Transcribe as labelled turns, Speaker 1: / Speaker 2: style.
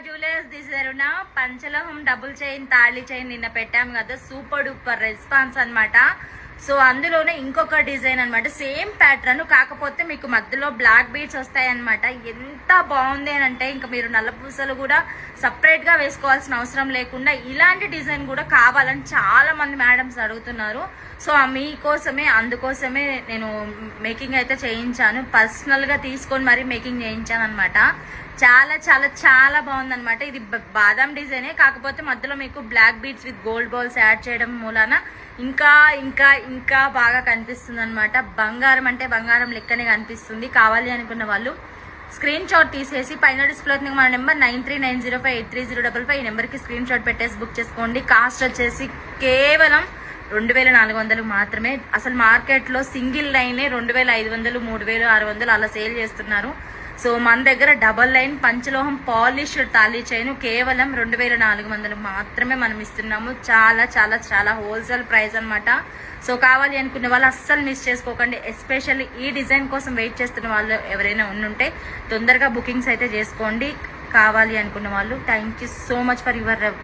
Speaker 1: Jewellers దిశరుణ పంచలోహం double chain తాళి chain నిన్న పెట్టాం కదా, సూపర్ డూపర్ రెస్పాన్స్ అన్నమాట. సో అందులోనే ఇంకొక డిజైన్ అన్నమాట, సేమ్ ప్యాటర్న్, కాకపోతే మీకు మధ్యలో బ్లాక్ బీడ్స్ వస్తాయి అన్నమాట. ఎంత బాగుంది అని అంటే ఇంకా మీరు నల్ల పూసలు కూడా సపరేట్ గా వేసుకోవాల్సిన అవసరం లేకుండా ఇలాంటి డిజైన్ కూడా కావాలని చాలా మంది మేడమ్స్ అడుగుతున్నారు. సో మీకోసమే అందుకోసమే నేను మేకింగ్ అయితే చేయించాను, పర్సనల్ గా తీసుకొని మరీ మేకింగ్ చేయించాను అనమాట. చాలా చాలా చాలా బాగుందన్నమాట. ఇది బాదాం డిజైనే, కాకపోతే మధ్యలో మీకు black beads with gold balls add చేయడం మూలాన ఇంకా ఇంకా ఇంకా బాగా కనిపిస్తుంది అనమాట. బంగారం అంటే బంగారం లెక్కనే కనిపిస్తుంది. కావాలి అనుకున్న వాళ్ళు స్క్రీన్ షాట్ తీసేసి పైన డిస్ప్లే అవుతుంది మన నెంబర్ 9390583055 ఈ నెంబర్కి స్క్రీన్ షాట్ పెట్టేసి బుక్ చేసుకోండి. కాస్ట్ వచ్చేసి కేవలం 2400 మాత్రమే. అసలు మార్కెట్లో సింగిల్ లైనే 2500 3600 అలా సేల్ చేస్తున్నారు. సో మన దగ్గర డబల్ లైన్ పంచలోహం పాలిష్డ్ తాళీ చైన్ కేవలం 2400 మాత్రమే మనం ఇస్తున్నాము. చాలా చాలా చాలా హోల్సేల్ ప్రైస్ అనమాట. సో కావాలి అనుకునే వాళ్ళు అస్సలు మిస్ చేసుకోకండి. ఎస్పెషల్లీ ఈ డిజైన్ కోసం వెయిట్ చేస్తున్న వాళ్ళు ఎవరైనా ఉండుంటే తొందరగా బుకింగ్స్ అయితే చేసుకోండి. కావాలి అనుకున్న వాళ్ళు. Thank you so much for your